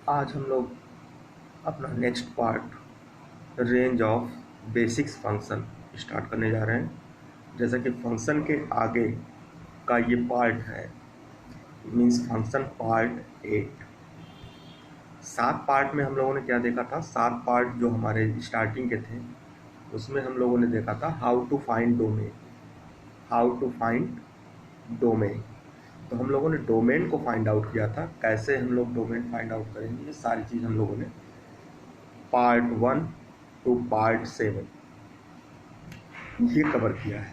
आज हम लोग अपना next part range of basics function start करने जा रहे हैं। जैसा कि फंक्शन के आगे का ये पार्ट है, मीन्स फंक्शन पार्ट 8। 7 पार्ट में हम लोगों ने क्या देखा था? 7 पार्ट जो हमारे स्टार्टिंग के थे उसमें हम लोगों ने देखा था how to find domain. How to find domain, तो हम लोगों ने डोमेन को फाइंड आउट किया था। कैसे हम लोग डोमेन फाइंड आउट करेंगे, ये सारी चीज़ हम लोगों ने पार्ट 1 टू पार्ट 7 ये कवर किया है।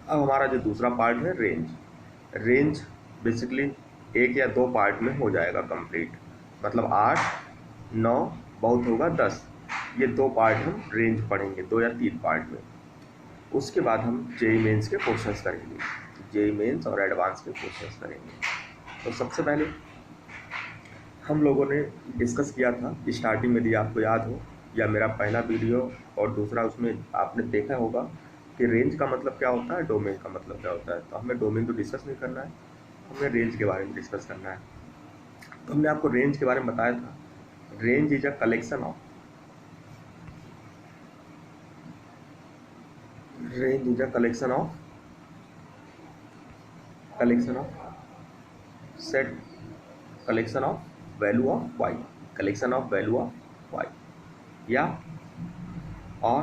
अब हमारा जो दूसरा पार्ट है रेंज। रेंज बेसिकली 1 या 2 पार्ट में हो जाएगा कंप्लीट, मतलब 8 9 बहुत होगा 10, ये 2 पार्ट हम रेंज पढ़ेंगे, 2 या 3 पार्ट में। उसके बाद हम जेई मेंस के क्वेश्चंस करेंगे, जेई मेंस और एडवांस के क्वेश्चंस करेंगे। तो सबसे पहले हम लोगों ने डिस्कस किया था स्टार्टिंग में, यदि आपको याद हो या मेरा पहला वीडियो और दूसरा, उसमें आपने देखा होगा कि रेंज का मतलब क्या होता है, डोमेन का मतलब क्या होता है। तो हमें डोमेन तो डिस्कस नहीं करना है, हमें रेंज के बारे में डिस्कस करना है। तो हमने आपको रेंज के बारे में बताया था, range is a collection of range is a collection of set, collection of value of Y, collection of value of Y, या और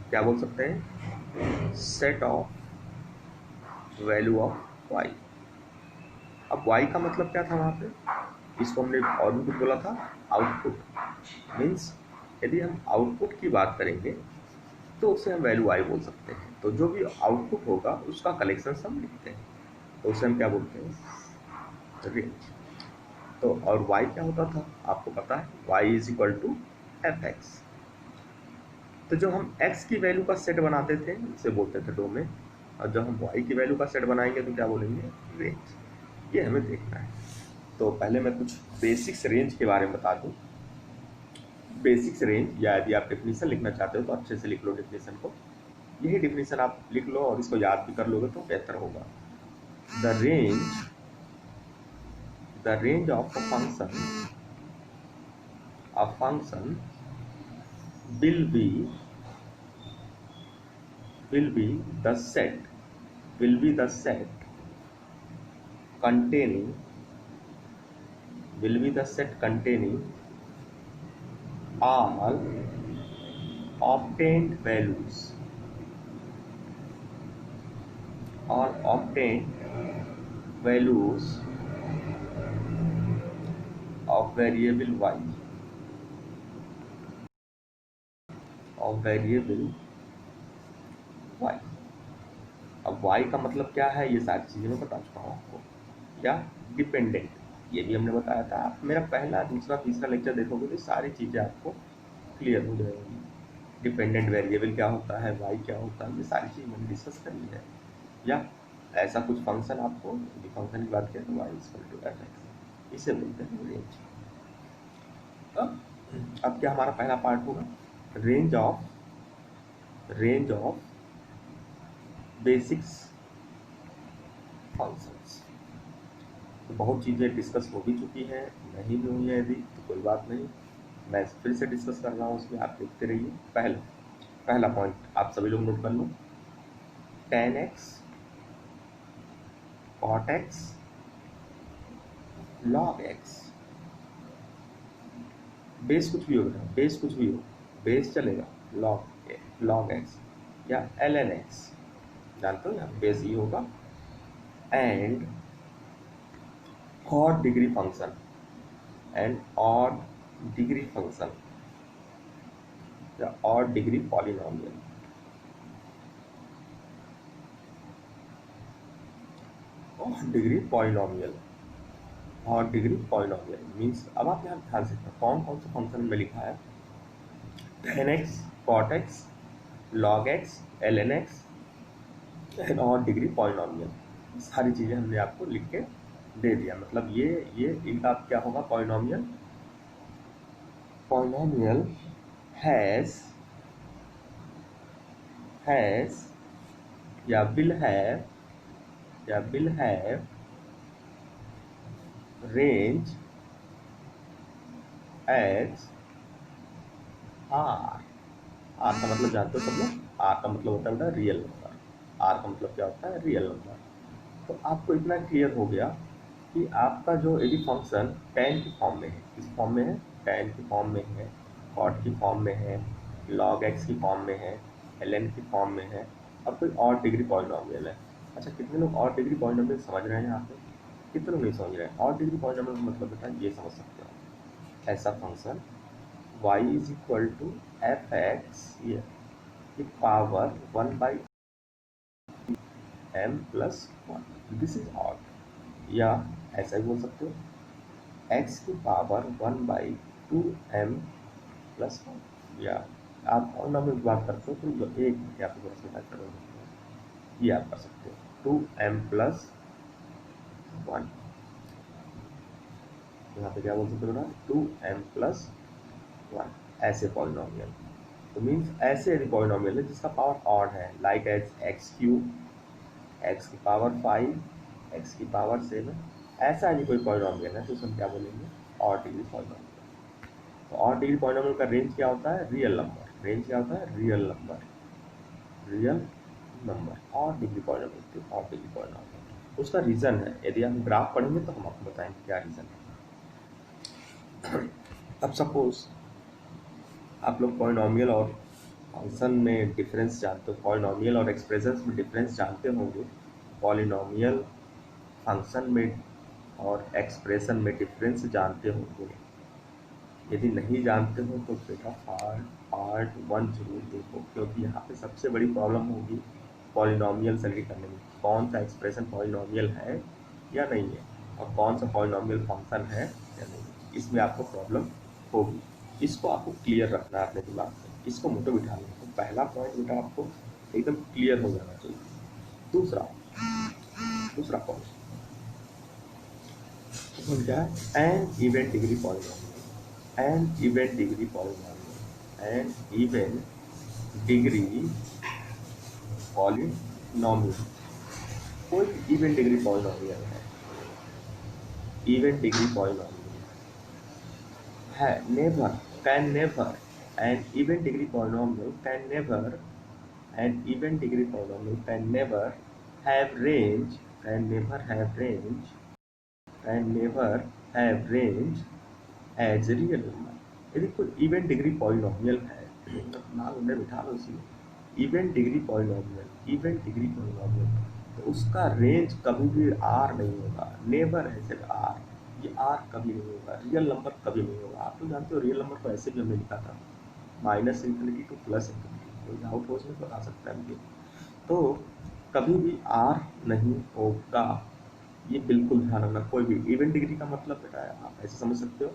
क्या बोल सकते हैं, set of value of Y. अब वाई का मतलब क्या था वहाँ पे, इसको हमने और भी कुछ बोला था, आउटपुट। मीन्स यदि हम आउटपुट की बात करेंगे तो उसे हम वैल्यू वाई बोल सकते हैं। तो जो भी आउटपुट होगा उसका कलेक्शन हम लिखते हैं, तो उसे हम क्या बोलते हैं, रेंज। तो और वाई क्या होता था आपको पता है, Y is equal to F X. तो जो हम x की वैल्यू का सेट बनाते थे उसे बोलते थे डोमेन, और जब हम y की वैल्यू का सेट बनाएंगे तो क्या बोलेंगे, रेंज। ये हमें देखना है। तो पहले मैं कुछ बेसिक्स रेंज के बारे में बता दूं। बेसिक्स रेंज, या यदि आप डेफिनेशन लिखना चाहते हो तो अच्छे से लिख लो डेफिनेशन को। यही डेफिनेशन आप लिख लो और इसको याद भी कर लोगे तो बेहतर होगा। The range of a function will be will be the set will be the set containing will be the set containing all obtained values, all obtained values of variable y, of variable y। अब y का मतलब क्या है, ये सारी चीजें मैं बता चुका हूँ आपको। क्या, डिपेंडेंट, ये भी हमने बताया था। आप मेरा पहला दूसरा तीसरा लेक्चर देखोगे तो सारी चीजें आपको क्लियर हो जाएगी। डिपेंडेंट वेरिएबल क्या होता है, वाई क्या होता है, ये सारी चीज़ मैंने डिस्कस कर ली है। या ऐसा कुछ फंक्शन आपको, फंक्शन की बात करें तो Y equal to F X, इसे बोलते हैं रेंज। अब क्या हमारा पहला पार्ट होगा, रेंज ऑफ बेसिक्स फंक्शंस। तो बहुत चीज़ें डिस्कस हो भी चुकी हैं, नहीं भी हुई है यदि तो कोई बात नहीं, मैं फिर से डिस्कस कर रहा हूँ, उसमें आप देखते रहिए। पहला पॉइंट आप सभी लोग नोट कर लो, tan x cot x log x। Base कुछ भी होगा, बेस कुछ भी हो, बेस चलेगा, log x या ln x, जानते हो यहाँ बेस ये होगा। एंड ऑड डिग्री फंक्शन, या odd degree polynomial, odd degree polynomial means, अब आप यहाँ ध्यान से कौन कौन से फंक्शन में लिखा है, tan x cot x log x ln x and odd degree polynomial, सारी चीज़ें हमने आपको लिख के दे दिया। मतलब ये इनका क्या होगा, पॉलिनोमियल हैज़ या will have range as R. R का मतलब जानते हो सब लोग, आर का मतलब होता है रियल नंबर। आर का मतलब क्या होता है, रियल नंबर। तो आपको इतना क्लियर हो गया कि आपका जो यदि फंक्शन tan की फॉर्म में है, किस फॉर्म में है, tan की फॉर्म में है, cot की फॉर्म में है, log x की फॉर्म में है, ln की फॉर्म में है, और कोई और डिग्री पॉलिनॉमियल है। अच्छा, कितने लोग और डिग्री पॉलिनॉमियल समझ रहे हैं यहाँ पे, कितने लोग नहीं समझ रहे हैं? और डिग्री पॉलिनॉमियल का मतलब बेटा ये समझ सकते हो, ऐसा function y is equal to F x की power 1/m plus 1, this is odd. या ऐसा ही बोल सकते हो, x की पावर 1/2m प्लस 1। या आप पॉलिनॉमियल की बात करते हो तो जो एक या फिर थोड़ा सा करोगे, ये आप कर सकते हो 2m प्लस 1। यहाँ पे क्या बोल सकते हो ना, 2m प्लस 1, ऐसे पॉलिनॉमियल। तो मीन्स ऐसे यदि पॉलिनॉमियल है जिसका पावर ऑड है, लाइक एज x3, x की पावर 5, x की पावर 7, ऐसा यदि कोई पॉलिनॉमियल है तो उसमें क्या बोलेंगे, ऑड डिग्री पॉलिनॉमियल। तो ऑड डिग्री पॉलिनॉमियल का रेंज क्या होता है, रियल नंबर। रेंज क्या होता है, real number. Real number odd degree polynomial, odd degree polynomial. उसका रीज़न है, यदि हम ग्राफ पढ़ेंगे तो हम आपको बताएंगे क्या रीज़न है। अब सपोज आप लोग पॉलिनॉमियल और फंक्शन में डिफरेंस जानते हो, पॉलिनॉमियल और एक्सप्रेशंस में डिफरेंस जानते होंगे। पॉलिनॉमियल फंक्शन में और एक्सप्रेशन में डिफरेंस जानते होंगे। यदि नहीं जानते हो तो बेटा पार्ट 1 जरूर देखो, क्योंकि यहाँ पे सबसे बड़ी प्रॉब्लम होगी पॉलिनॉमियल सेलेक्ट करने में, कौन सा एक्सप्रेशन पॉलिनॉमियल है या नहीं है, और कौन सा पॉलिनॉमियल फंक्शन है या नहीं, इसमें आपको प्रॉब्लम होगी। इसको आपको क्लियर रखना है अपने दिमाग में, इसको मोटे बिठाना है। तो पहला पॉइंट बेटा आपको एकदम क्लियर हो जाना चाहिए। दूसरा दूसरा पॉइंट क्या है, an even degree polynomial. An even degree polynomial, an even degree polynomial, कोई इवेंट डिग्री पॉलिनॉमियल है, इवेंट डिग्री पॉलिनॉमियल है, never can never an even degree polynomial can never, an even degree polynomial can never have range, can never have range, can never have range as real number. यदि कोई even degree polynomial है तो नाम उन्हें बिठा लो इसी, event degree polynomial, event degree polynomial, तो उसका रेंज कभी भी आर नहीं होगा, नेवर एज आर। ये आर कभी नहीं होगा, रियल नंबर कभी नहीं होगा। आप तो जानते हो रियल नंबर को ऐसे भी हमने लिखा था, -∞ टू +∞। कोई डाउट हो उसमें बता सकता है मुझे। तो कभी भी आर नहीं होगा, ये बिल्कुल ध्यान रखना। कोई भी इवेंट डिग्री का मतलब बेटा आप ऐसे समझ सकते हो,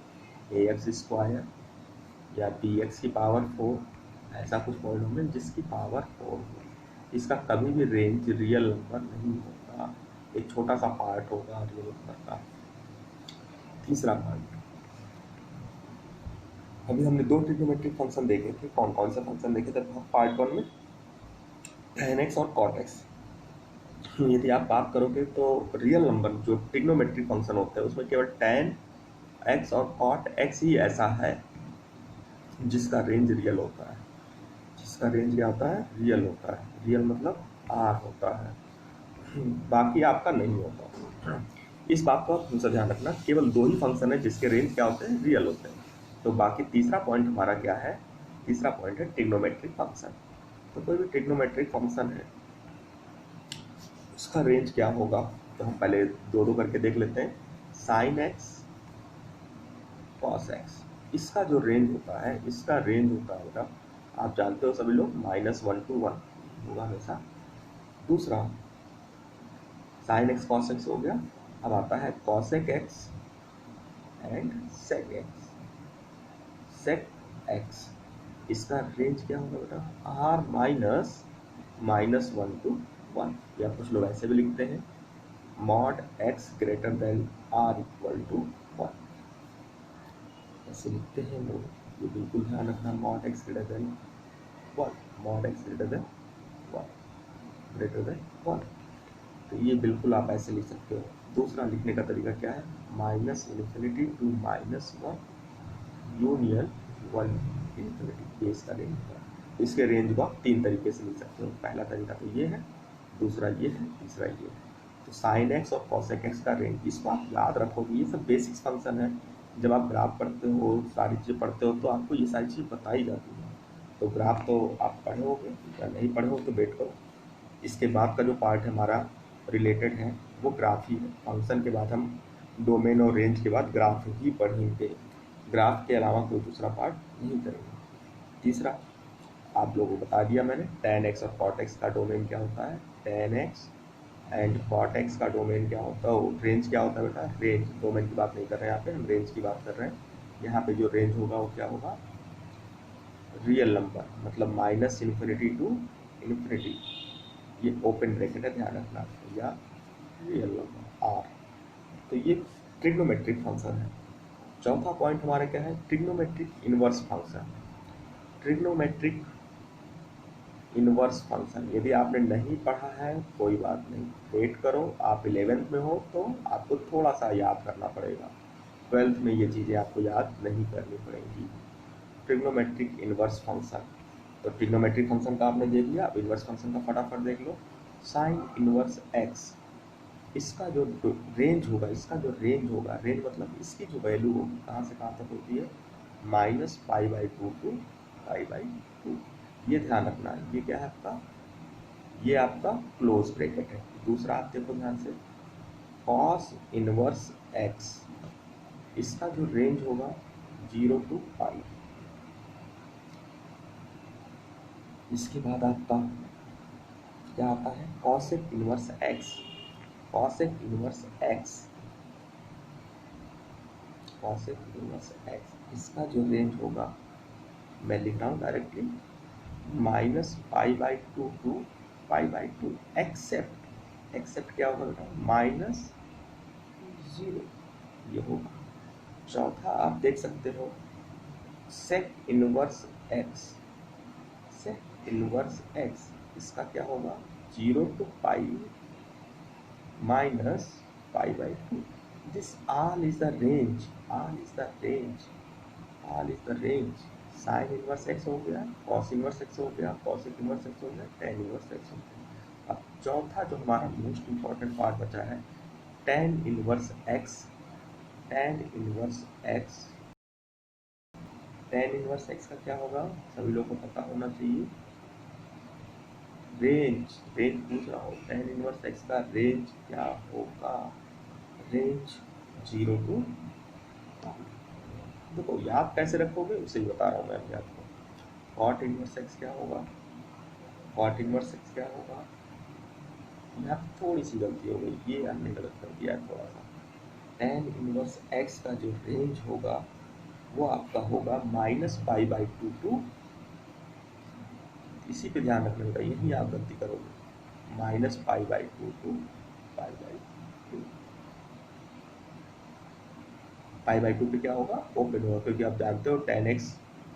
ax² या bx की पावर 4, ऐसा कुछ पॉलिनॉमियल जिसकी पावर 4 हो, इसका कभी भी रेंज रियल नंबर नहीं होगा, एक छोटा सा पार्ट होगा रियल नंबर का। तीसरा पॉइंट, अभी हमने 2 ट्रिग्नोमेट्रिक फंक्शन देखे थे। कौन कौन से फंक्शन देखे थे पार्ट 1 में, tan x और cot x। यदि आप बात करोगे तो रियल नंबर जो ट्रिग्नोमेट्रिक फंक्शन होते हैं उसमें केवल tan x और cot x ही ऐसा है जिसका रेंज रियल होता है, जिसका रेंज क्या होता है, रियल होता है। रियल मतलब आर होता है, बाकी आपका नहीं होता। इस बात को आप हमेशा ध्यान रखना, केवल 2 ही फंक्शन है जिसके रेंज क्या होते हैं, रियल होते हैं। तो बाकी तीसरा पॉइंट हमारा क्या है, तीसरा पॉइंट है ट्रिग्नोमेट्रिक फंक्शन। तो कोई भी ट्रिग्नोमेट्रिक फंक्शन है उसका रेंज क्या होगा, तो हम पहले 2-2 करके देख लेते हैं। sin x cos x, इसका जो रेंज होता है, इसका रेंज होता है बेटा, आप जानते हो सभी लोग, -1 to 1 होगा हमेशा। दूसरा sin x cos x हो गया। अब आता है cosec x and sec x। sec x, इसका रेंज क्या होगा बेटा, r -1 to 1, या कुछ लोग ऐसे भी लिखते हैं mod x greater than r equal to 1, ऐसे लिखते हैं लोग, ये बिल्कुल ध्यान रखना। mod x greater then 1, mod x greater then 1, greater than 1, तो ये बिल्कुल आप ऐसे लिख सकते हो। दूसरा लिखने का तरीका क्या है, -∞ to -1, यूनियन 1 इन्फिनिटी, ये इसका रेंज होगा। तो इसके रेंज को आप 3 तरीके से लिख सकते हो। पहला तरीका तो ये है, दूसरा ये है, तीसरा ये है। तो साइन एक्स और कॉसेक एक्स का रेंज, इसको आप याद रखोगे। ये सब बेसिक्स फंक्शन है। जब आप ग्राफ पढ़ते हो, सारी चीज़ें पढ़ते हो, तो आपको ये सारी चीज़ बताई जाती है। तो ग्राफ तो आप पढ़े होगे, या नहीं पढ़े हो तो वेट करो। इसके बाद का जो पार्ट हमारा रिलेटेड है वो ग्राफ ही है। फंक्शन के बाद हम डोमेन और रेंज के बाद ग्राफ ही पढ़ेंगे। ग्राफ के अलावा कोई दूसरा पार्ट नहीं करेंगे। तीसरा आप लोगों को बता दिया मैंने, tan x और cot x का डोमेन क्या होता है। tan x and cot x का डोमेन क्या होता है, रेंज क्या होता है बेटा। रेंज, डोमेन की बात नहीं कर रहे हैं यहाँ पे, हम रेंज की बात कर रहे हैं। यहाँ पे जो रेंज होगा वो क्या होगा, रियल नंबर, मतलब -∞ टू इन्फिनिटी, ये ओपन ब्रैकेट है, ध्यान रखना, या रियल नंबर आर। तो ये ट्रिग्नोमेट्रिक फंक्शन है। चौथा पॉइंट हमारा क्या है, trigonometric inverse function. Trigonometric inverse function यदि आपने नहीं पढ़ा है कोई बात नहीं, वेट करो। आप 11th में हो तो आपको थोड़ा सा याद करना पड़ेगा, 12th में ये चीज़ें आपको याद नहीं करनी पड़ेंगी। ट्रिग्नोमेट्रिक इनवर्स फंक्शन, तो ट्रिग्नोमेट्रिक फंक्शन का आपने देख लिया, अब इनवर्स फंक्शन का फटाफट देख लो। साइन इनवर्स एक्स, इसका जो रेंज होगा, इसका जो रेंज होगा, रेंज मतलब इसकी जो वैल्यू होगी कहाँ से कहाँ तक होती है, -π/2 टू π/2। ये ध्यान रखना है। ये क्या है आपका, ये आपका क्लोज ब्रैकेट है। दूसरा आप देखो ध्यान से, कॉस इनवर्स एक्स, इसका जो रेंज होगा 0 टू π। इसके बाद आपका क्या आता है, cosec inverse x. Cosec inverse x, cosec inverse x, इसका जो रेंज होगा, मैं लिख रहा हूँ डायरेक्टली, -π/2 टू π/2, एक्सेप्ट, एक्सेप्ट क्या होगा बेटा, -0, ये होगा। चौथा आप देख सकते हो, sec inverse x. Sec inverse x, इसका क्या होगा, 0 to π -π/2। This all is the range, all is the range, all is the range. Sine inverse x हो गया, कॉस इनवर्स एक्स हो गया, कॉसेक इनवर्स एक्स हो गया, टेन इनवर्स एक्स हो गया। अब चौथा जो हमारा मोस्ट इंपॉर्टेंट पार्ट बचा है, tan inverse x. Tan inverse x, tan inverse x का क्या होगा, सभी लोगों को पता होना चाहिए। रेंज, रेंज पूछ रहा हूँ, टेन इनवर्स एक्स का रेंज क्या होगा, रेंज 0 टू, देखो याद कैसे रखोगे उसे ही बता रहा हूँ मैं अभी आपको। कॉट इनवर्स एक्स क्या होगा, कॉट इनवर्स एक्स क्या होगा, यहाँ पे थोड़ी सी गलती हो गई, ये हमने गलत कर दिया है थोड़ा सा। टेन इनवर्स एक्स का जो रेंज होगा वो आपका होगा -π/2 टू, इसी पे ध्यान रखना होगा, यही आप गलती करोगे, -π/2 टू π/2। π/2 पे क्या होगा, ओपन होगा, क्योंकि आप जानते हो tan x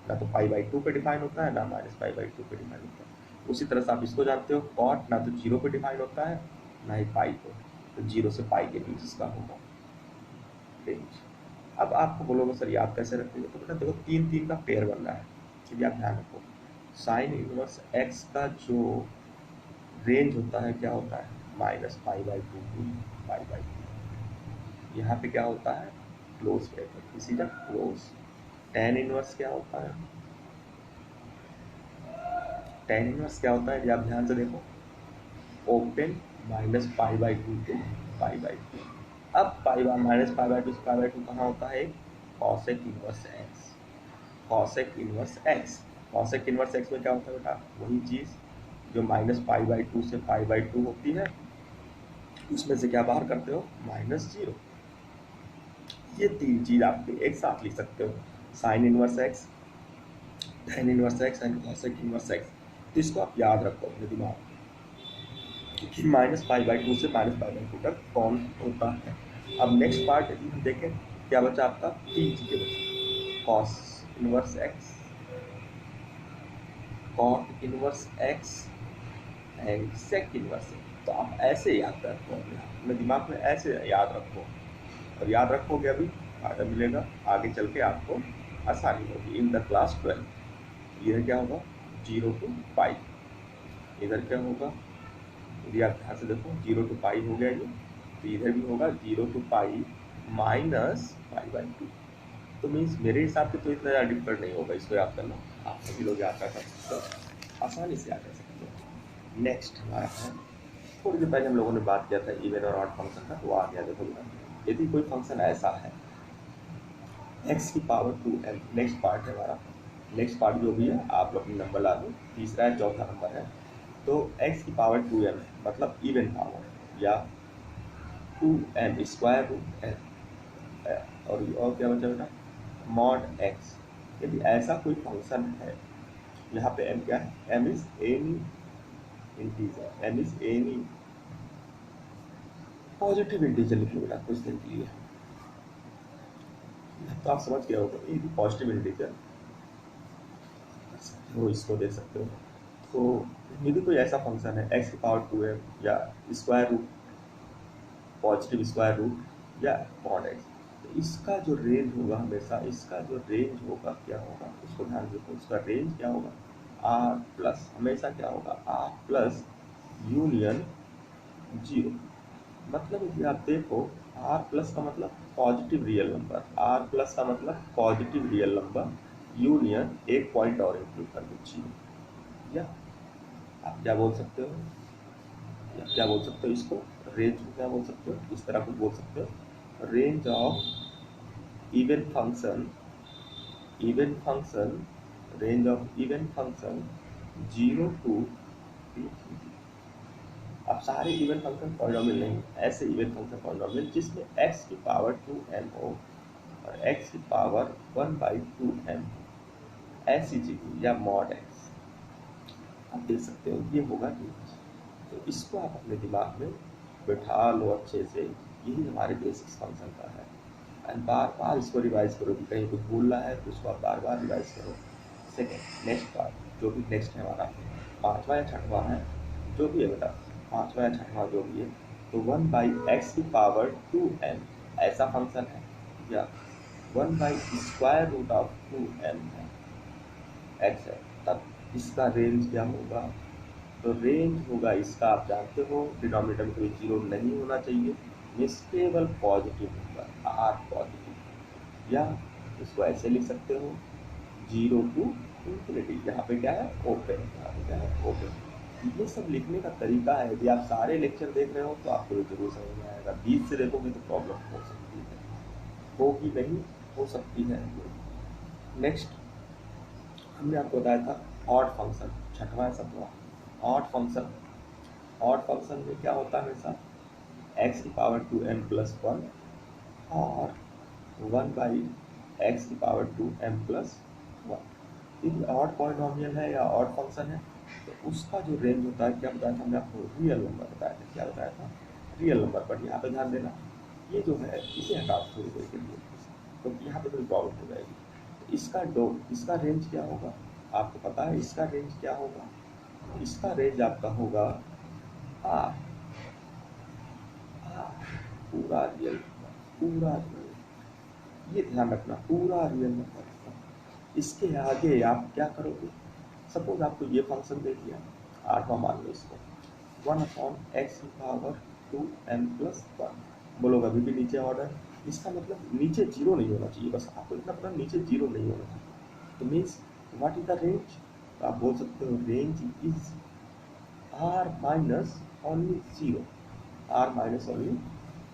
ना तो π/2 पे डिफाइन होता है ना -π/2 पे डिफाइन होता है। उसी तरह से आप इसको जानते हो, cot ना तो 0 पे डिफाइन होता है ना ही पाई पे, तो 0 से पाई के बीच इसका होगा रेंज। अब आपको बोलोगे सर याद कैसे रखेंगे, तो बेटा देखो 3 का पेयर बन रहा है, चलिए आप ध्यान रखो। साइन इनवर्स x का जो रेंज होता है क्या होता है, -π/2 टू π/2। यहाँ पे क्या होता है, क्लोज ब्रैकेट, इसी का क्लोज। tan इनवर्स क्या होता है, tan इनवर्स क्या होता है, आप ध्यान से देखो, ओपन -π/2 टू π/2। अब -π/2 से π/2 कहाँ होता है, cosec inverse x. Cosec inverse x, cosec inverse x में क्या होता है बेटा, वही चीज़ जो -π/2 से π/2 होती है, उसमें से क्या बाहर करते हो, -0। ये 3 चीज़ आप एक साथ लिख सकते हो, sign inverse x, tan inverse X and cosec inverse X. तो इसको आप याद रखो अपने दिमाग में कि -π/2 से -π/2 तक कौन होता है। अब नेक्स्ट पार्ट यदि हम देखें, क्या बचा आपका, 3 चीज़ें बची, cos inverse X, cot inverse X and sec inverse X. तो आप ऐसे याद रखो, अपने दिमाग में ऐसे याद रखो, और याद रखोगे अभी फायदा मिलेगा आगे चल के आपको आसानी होगी। इन द क्लास 12 इधर क्या होगा 0 to पाई, इधर क्या होगा यदि आप ध्यान से देखो 0 to पाई हो गया ये, तो इधर भी होगा 0 to pi minus pi by 2। तो मीन्स मेरे हिसाब से तो इतना ज़्यादा डिफिकल्ट नहीं होगा इसको याद करना, आप सभी लोग याद कर सकते हो, आसानी से याद कर सकते हो। नेक्स्ट हमारा है, थोड़ी देर पहले हम लोगों ने बात किया था इवन और ऑड फंक्शन का, तो आ गया देखो बेटा। यदि कोई फंक्शन ऐसा है x की पावर 2m, नेक्स्ट पार्ट है हमारा, नेक्स्ट पार्ट जो भी है आप लोग अपने नंबर ला दो, तीसरा है चौथा नंबर है, तो x की पावर 2m है मतलब इवन पावर, या 2m स्क्वायर रूट m, और क्या बचा बेटा मॉड x। यदि ऐसा कोई फंक्शन है, यहाँ पे m क्या है, m is any integer, m is any positive integer लिख लो बेटा कुछ दिन के लिए, तो आप समझ गए होगा एनी पॉजिटिव इंटीजर वो इसको देख सकते हो। तो यदि कोई ऐसा फंक्शन है x की पावर 2m या square root positive square root या मॉड x, तो इसका जो रेंज होगा हमेशा, इसका जो रेंज होगा क्या होगा उसको ध्यान रखो, उसका रेंज क्या होगा r प्लस, हमेशा क्या होगा r प्लस यूनियन 0। मतलब यदि आप देखो r प्लस का मतलब positive real number, r plus का मतलब पॉजिटिव रियल नंबर यूनियन एक पॉइंट और इंक्लूड कर दो 0, या आप क्या बोल सकते हो, या क्या बोल सकते हो इसको, रेंज को क्या बोल सकते हो, इस तरह कुछ बोल सकते हो, range of even function, even function, range of even function 0 to infinity। अब सारे इवन फंक्शन पॉलिनोमियल नहीं, ऐसे इवन फंक्शन पॉलिनोमियल जिसमें x की पावर 2m हो और x की पावर 1/2m, ऐसी चीज़ या मॉड x आप देख सकते हो, ये होगा रेंज। तो इसको आप अपने दिमाग में बैठा लो अच्छे से, यही हमारे बेसिक्स फंक्शन का है। एंड बार बार इसको रिवाइज करो, कि कहीं कुछ भूल रहा है तो उसको आप बार बार रिवाइज करो। सेकेंड नेक्स्ट पार्ट जो भी नेक्स्ट है हमारा पाँचवा या छठवां है, जो भी है बेटा पाँचवा या छठवां जो भी है, तो 1/x की पावर 2m ऐसा फंक्शन है, या 1/स्क्वायर रूट ऑफ 2m है, x है, तब इसका रेंज क्या होगा, तो रेंज होगा इसका आप जानते हो डिनोमिनेटर में कोई जीरो नहीं होना चाहिए, मीन्स केवल पॉजिटिव नंबर आर पॉजिटिव, या इसको ऐसे लिख सकते हो 0 to इंफिनिटी, यहाँ पे क्या है ओपन, यहाँ पे क्या है ओपन। ये सब लिखने का तरीका है, यदि आप सारे लेक्चर देख रहे हो तो आपको जरूर समझ में आएगा, बीच से देखोगे तो प्रॉब्लम हो सकती है, होगी नहीं हो सकती है। नेक्स्ट हमने आपको बताया था ऑड फंक्शन, छठवां सतवां ऑड फंक्शन। ऑड फंक्शन में क्या होता है हमेशा x की पावर 2m प्लस 1 और 1/x की पावर 2m प्लस 1। यदि ऑड पॉलिनोमियल है या ऑड फंक्शन है तो उसका जो रेंज होता है, क्या बताया था हमने आपको, रियल नंबर बताया था, क्या बताया था रियल नंबर। बट यहाँ पे ध्यान देना, ये जो है इसे हटाओ थोड़ी देर के लिए, तो यहाँ पे थोड़ी प्रॉब्लम हो जाएगी। तो इसका रेंज क्या होगा आपको पता है, इसका रेंज क्या होगा, इसका रेंज आपका होगा आर, पूरा रियल नंबर, पूरा रियल, ये ध्यान रखना पूरा रियल नंबर। इसके आगे आप क्या करोगे, सपोज आपको ये फंक्शन दे दिया, आठवां मान लो इसको, 1/x की पावर 2m प्लस 1, बोलोगे अभी भी नीचे ऑर्डर, इसका मतलब नीचे जीरो नहीं होना चाहिए, बस आपको इतना पता नीचे जीरो नहीं होना चाहिए। तो means what is the range, तो आप बोल सकते हो range is r minus only 0, r minus only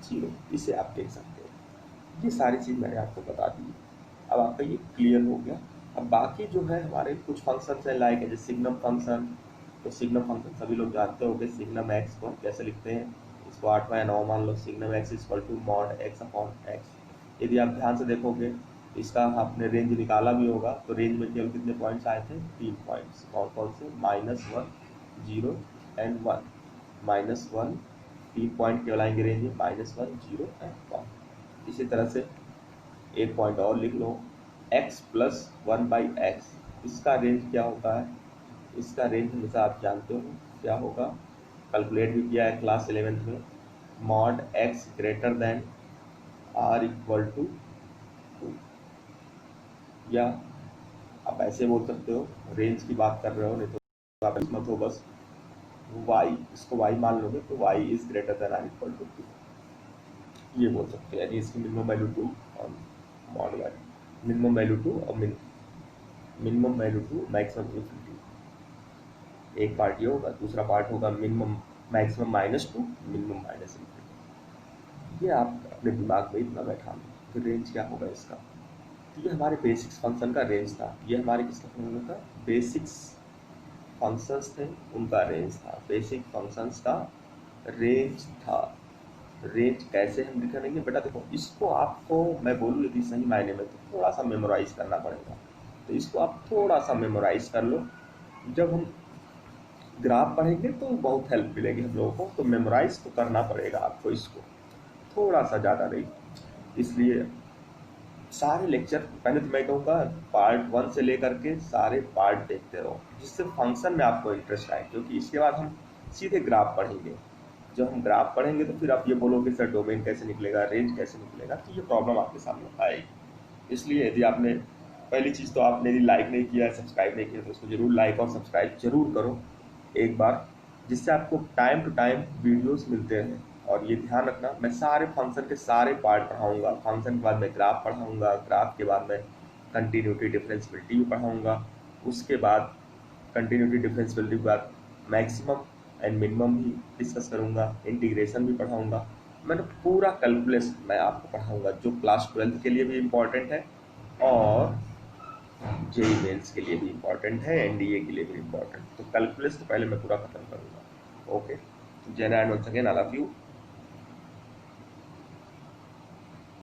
0, इसे आप देख सकते हो। ये सारी चीज़ मैंने आपको बता दी, अब आपका ये क्लियर हो गया। अब बाकी जो है हमारे कुछ फंक्शन है लाइक जैसे सिग्नम फंक्शन, तो सिग्नम फंक्शन सभी लोग जानते हो कि सिग्नम एक्स को कैसे लिखते हैं, इसको 8वां या 9वां मान लो, signum x equal to mod x upon x. यदि आप ध्यान से देखोगे इसका आपने रेंज निकाला भी होगा, तो रेंज में केवल कितने पॉइंट्स आए थे, 3 पॉइंट्स, कौन कौन से, -1 0 एंड 1, -1 3 पॉइंट केवल आएंगे रेंज में, -1 0 एंड 1। इसी तरह से एक पॉइंट और लिख लो, x प्लस 1/x, इसका रेंज क्या होता है, इसका रेंज हमेशा आप जानते हो क्या होगा, कैलकुलेट भी किया है क्लास 11th में, mod x greater than r equal to 2, या आप ऐसे बोल सकते हो, रेंज की बात कर रहे हो, नहीं तो आप मत हो बस y, इसको y मान लोगे तो y is greater than R equal to 2, ये बोल सकते हैं। यानी इसकी मिनिमम वैल्यू 2 और मॉड वैल्यू, मिनिमम वैल्यू 2 और मिनिमम वैल्यू 2 मैक्सिमम इन्फिनिटी। एक पार्ट ये होगा, दूसरा पार्ट होगा मिनिमम मैक्सिमम -2 मिनिमम -इन्फिनिटी। ये आप अपने दिमाग में इतना बैठा लो। तो रेंज क्या होगा इसका? तो ये हमारे बेसिक्स फंक्शन का रेंज था। ये हमारे किसका फंक्शन था? बेसिक्स फंक्शंस थे, उनका रेंज था। बेसिक फंक्शंस का रेंज था। रेंज कैसे हम निकालेंगे बेटा? देखो, इसको आपको मैं बोलूँ यदि सही मायने में तो थोड़ा सा मेमोराइज करना पड़ेगा। तो इसको आप थोड़ा सा मेमोराइज कर लो। जब हम ग्राफ पढ़ेंगे तो बहुत हेल्प मिलेगी हम लोगों को। तो मेमोराइज तो करना पड़ेगा आपको इसको, थोड़ा सा ज़्यादा नहीं। इसलिए सारे लेक्चर, पहले तो मैं कहूँगा पार्ट 1 से लेकर के सारे पार्ट देखते रहो, जिससे फंक्शन में आपको इंटरेस्ट आए। क्योंकि इसके बाद हम सीधे ग्राफ पढ़ेंगे। जब हम ग्राफ पढ़ेंगे तो फिर आप ये बोलोगे सर डोमेन कैसे निकलेगा, रेंज कैसे निकलेगा, तो ये प्रॉब्लम आपके सामने आएगी। इसलिए यदि आपने, पहली चीज़ तो आपने यदि लाइक नहीं किया, सब्सक्राइब नहीं किया, तो उसको जरूर लाइक और सब्सक्राइब जरूर करो एक बार, जिससे आपको टाइम टू टाइम वीडियोस मिलते हैं। और ये ध्यान रखना, मैं सारे फंक्शन के सारे पार्ट पढ़ाऊंगा। फंक्शन के बाद मैं ग्राफ पढ़ाऊंगा, ग्राफ के बाद मैं कंटिन्यूटी डिफरेंशियबिलिटी भी पढ़ाऊंगा, उसके बाद कंटिन्यूटी डिफरेंशियबिलिटी के बाद मैक्सिमम एंड मिनिमम भी डिस्कस करूंगा, इंटीग्रेशन भी पढ़ाऊंगा। मैंने पूरा कैलकुलस मैं आपको पढ़ाऊंगा, जो क्लास 12 के लिए भी इम्पॉर्टेंट है और जेई मेंस के लिए भी इम्पॉर्टेंट है, एनडीए के लिए भी इम्पॉर्टेंट। तो कैलकुलस तो पहले मैं पूरा खत्म करूंगा। ओके, जय Narayan, once again I love you.